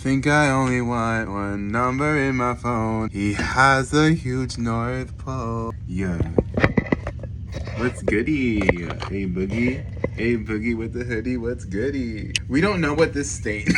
Think I only want one number in my phone. He has a huge North Pole. Yeah. What's goody? Hey Boogie. Hey Boogie with the hoodie. What's goody? We don't know what this state.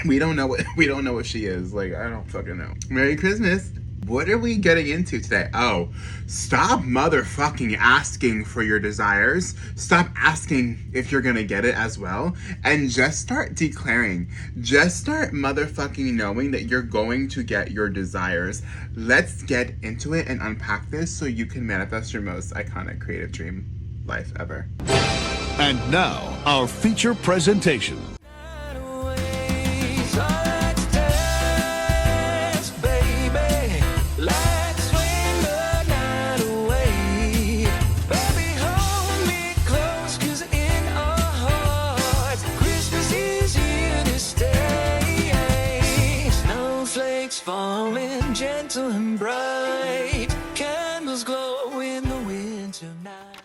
we don't know what she is. Like, I don't fucking know. Merry Christmas. What are we getting into today? Oh, stop motherfucking asking for your desires. Stop asking if you're gonna get it as well. And just start declaring. Just start motherfucking knowing that you're going to get your desires. Let's get into it and unpack this so you can manifest your most iconic creative dream life ever. And now, our feature presentation. Falling gentle and bright, candles glow in the winter night.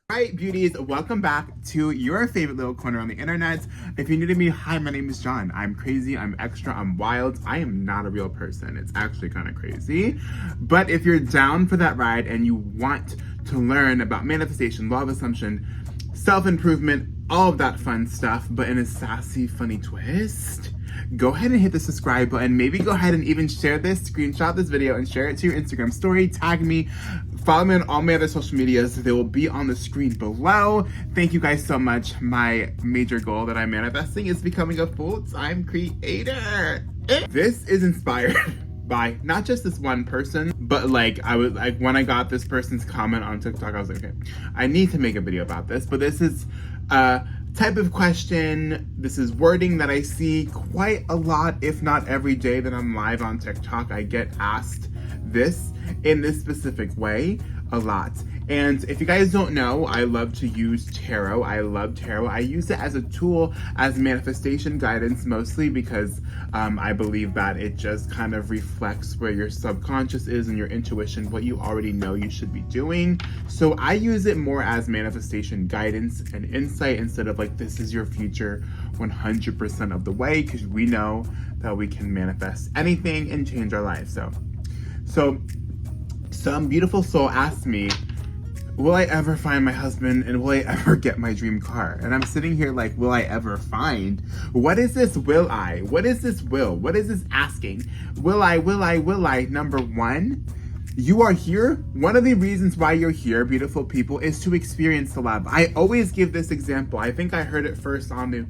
Alright, beauties, welcome back to your favorite little corner on the internet. If you're new to me, hi, my name is John. I'm crazy, I'm extra, I'm wild. I am not a real person. It's actually kind of crazy. But if you're down for that ride and you want to learn about manifestation, law of assumption, self-improvement, all of that fun stuff, but in a sassy, funny twist, go ahead and hit the subscribe button. Maybe go ahead and even share this, screenshot this video, and share it to your Instagram story. Tag me, follow me on all my other social medias. They will be on the screen below. Thank you guys so much. My major goal that I'm manifesting is becoming a full-time creator. This is inspired by not just this one person, but like when I got this person's comment on TikTok, I was like, okay, I need to make a video about this. But this is a type of question, this is wording that I see quite a lot, if not every day that I'm live on TikTok. I get asked this in this specific way a lot. And if you guys don't know, I love to use tarot. I love tarot. I use it as a tool, as manifestation guidance, mostly because I believe that it just kind of reflects where your subconscious is and your intuition, what you already know you should be doing. So I use it more as manifestation guidance and insight instead of like, this is your future 100% of the way, because we know that we can manifest anything and change our life. So some beautiful soul asked me, will I ever find my husband and will I ever get my dream car? And I'm sitting here like, will I ever find? What is this will I? What is this will? What is this asking? Will I? Number one, you are here. One of the reasons why you're here, beautiful people, is to experience the love. I always give this example. I think I heard it first on the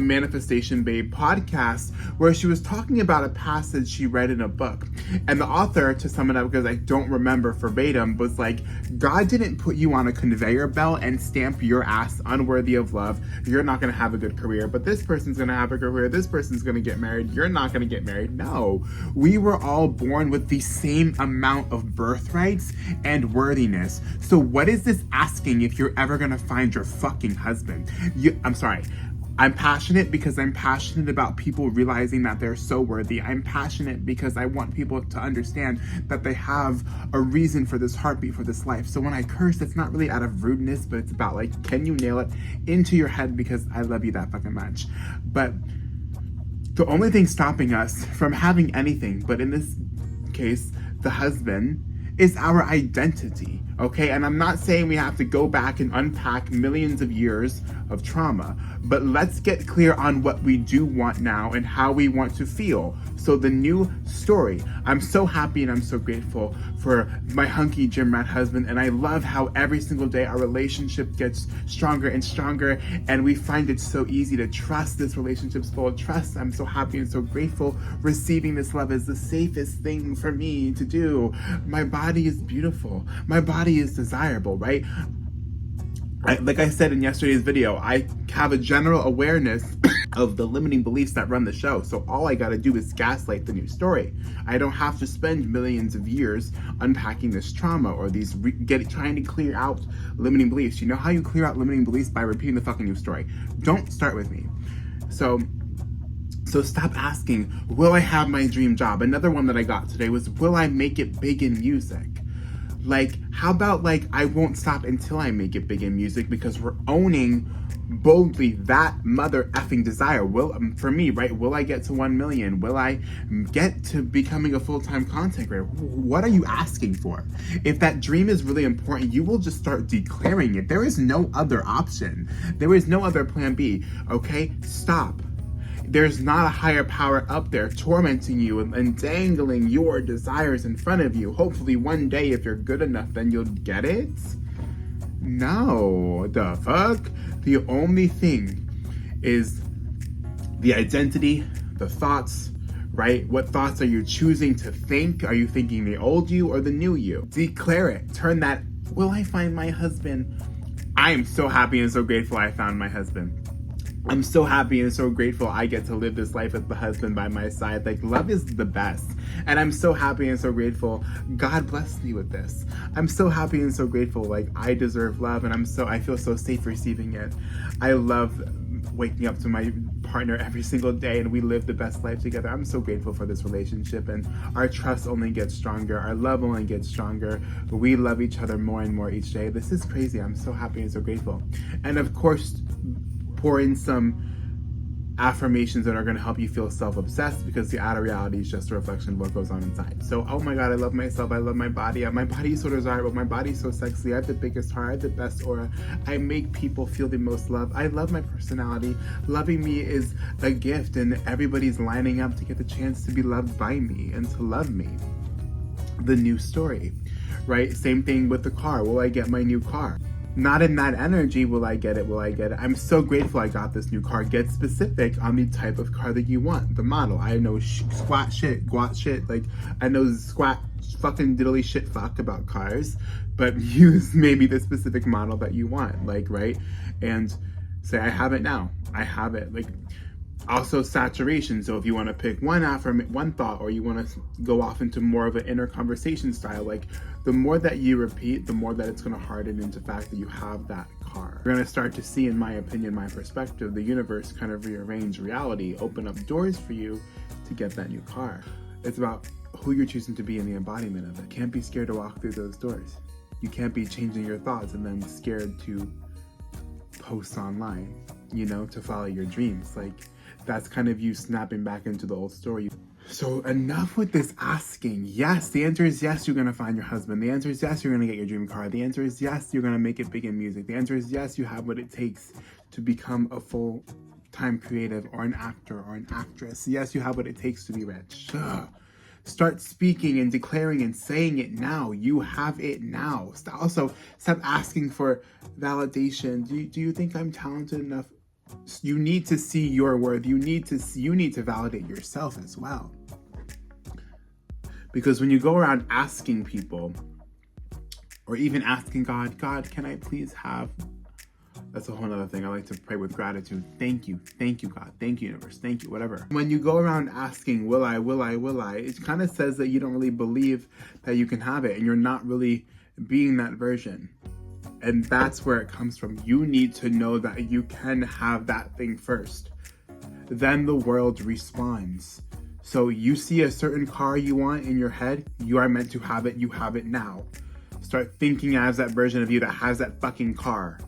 Manifestation Babe podcast, where she was talking about a passage she read in a book. And the author, to sum it up because I don't remember verbatim, was like, God didn't put you on a conveyor belt and stamp your ass unworthy of love. You're not going to have a good career, but this person's going to have a career. This person's going to get married. You're not going to get married. No, we were all born with the same amount of birthrights and worthiness. So what is this asking if you're ever going to find your fucking husband? I'm passionate because I'm passionate about people realizing that they're so worthy. I'm passionate because I want people to understand that they have a reason for this heartbeat, for this life. So when I curse, it's not really out of rudeness, but it's about like, can you nail it into your head because I love you that fucking much. But the only thing stopping us from having anything, but in this case, the husband, is our identity, okay? And I'm not saying we have to go back and unpack millions of years of trauma, but let's get clear on what we do want now and how we want to feel. So the new story, I'm so happy and I'm so grateful for my hunky gym rat husband, and I love how every single day our relationship gets stronger and stronger, and we find it so easy to trust. This relationship's full of trust. I'm so happy and so grateful. Receiving this love is the safest thing for me to do. My body is beautiful. My body is desirable, right? Like I said in yesterday's video, I have a general awareness of the limiting beliefs that run the show. So all I gotta do is gaslight the new story. I don't have to spend millions of years unpacking this trauma or these trying to clear out limiting beliefs. You know how you clear out limiting beliefs? By repeating the fucking new story. Don't start with me. So stop asking, will I have my dream job? Another one that I got today was, will I make it big in music? Like, how about, like, I won't stop until I make it big in music, because we're owning boldly that mother effing desire. For me, right? Will I get to 1 million? Will I get to becoming a full-time content creator? What are you asking for? If that dream is really important, you will just start declaring it. There is no other option. There is no other plan B, okay? Stop. There's not a higher power up there tormenting you and dangling your desires in front of you. Hopefully one day, if you're good enough, then you'll get it. No, the fuck? The only thing is the identity, the thoughts, right? What thoughts are you choosing to think? Are you thinking the old you or the new you? Declare it. Turn that, will I find my husband? I am so happy and so grateful I found my husband. I'm so happy and so grateful I get to live this life with the husband by my side. Like, love is the best. And I'm so happy and so grateful God blessed me with this. I'm so happy and so grateful, like, I deserve love, and I feel so safe receiving it. I love waking up to my partner every single day, and we live the best life together. I'm so grateful for this relationship, and our trust only gets stronger. Our love only gets stronger. We love each other more and more each day. This is crazy. I'm so happy and so grateful. And of course, pour in some affirmations that are going to help you feel self-obsessed, because the outer reality is just a reflection of what goes on inside. So, oh my God, I love myself. I love my body. My body is so desirable. My body is so sexy. I have the biggest heart. I have the best aura. I make people feel the most love. I love my personality. Loving me is a gift, and everybody's lining up to get the chance to be loved by me and to love me. The new story, right? Same thing with the car. Will I get my new car? Not in that energy, will I get it, will I get it? I'm so grateful I got this new car. Get specific on the type of car that you want, the model. I know squat shit, like, I know squat fucking diddly shit fuck about cars, but use maybe the specific model that you want, like, right? And say, I have it now. I have it. Like, also saturation. So if you want to pick one thought, or you want to go off into more of an inner conversation style, like, the more that you repeat, the more that it's going to harden into the fact that you have that car. You're going to start to see, in my opinion, my perspective, the universe kind of rearrange reality, open up doors for you to get that new car. It's about who you're choosing to be in the embodiment of it. Can't be scared to walk through those doors. You can't be changing your thoughts and then scared to post online, you know, to follow your dreams. Like, that's kind of you snapping back into the old story. So enough with this asking. Yes, the answer is yes, you're going to find your husband. The answer is yes, you're going to get your dream car. The answer is yes, you're going to make it big in music. The answer is yes, you have what it takes to become a full-time creative, or an actor or an actress. Yes, you have what it takes to be rich. Start speaking and declaring and saying it now. You have it now. Also, stop asking for validation. Do you think I'm talented enough? You need to see your worth. You need to validate yourself as well. Because when you go around asking people, or even asking God, can I please have, that's a whole other thing. I like to pray with gratitude. Thank you, God. Thank you, universe. Thank you, whatever. When you go around asking, will I, it kind of says that you don't really believe that you can have it, and you're not really being that version. And that's where it comes from. You need to know that you can have that thing first. Then the world responds. So you see a certain car you want in your head, you are meant to have it, you have it now. Start thinking as that version of you that has that fucking car.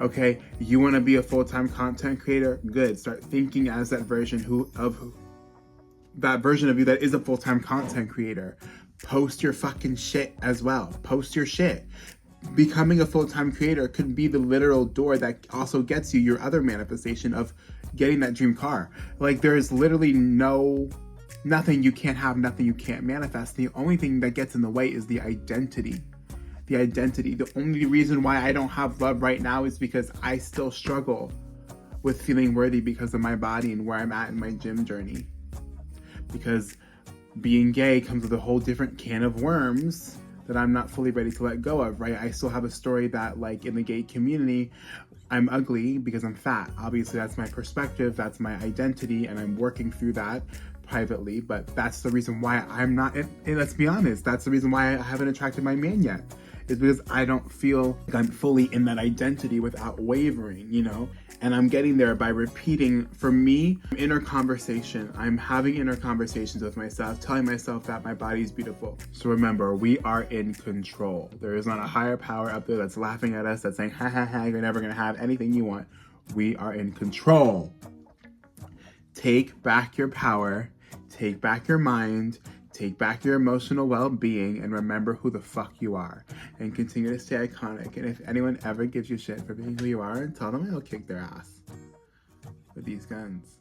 Okay, you want to be a full-time content creator? Good. Start thinking as that version that version of you that is a full-time content creator. Post your fucking shit as well. Post your shit. Becoming a full-time creator could be the literal door that also gets you your other manifestation of getting that dream car. Like, there's literally nothing you can't have, nothing you can't manifest. The only thing that gets in the way is the identity. The only reason why I don't have love right now is because I still struggle with feeling worthy because of my body and where I'm at in my gym journey. Because being gay comes with a whole different can of worms that I'm not fully ready to let go of, right? I still have a story that, like, in the gay community, I'm ugly because I'm fat. Obviously, that's my perspective, that's my identity, and I'm working through that privately, but that's the reason why I'm not, and let's be honest, that's the reason why I haven't attracted my man yet, is because I don't feel like I'm fully in that identity without wavering, you know? And I'm getting there by repeating, for me, inner conversation. I'm having inner conversations with myself, telling myself that my body is beautiful. So remember, we are in control. There is not a higher power up there that's laughing at us, that's saying, ha ha ha, you're never gonna have anything you want. We are in control. Take back your power, take back your mind, take back your emotional well-being, and remember who the fuck you are. And continue to stay iconic. And if anyone ever gives you shit for being who you are, tell them I'll kick their ass with these guns.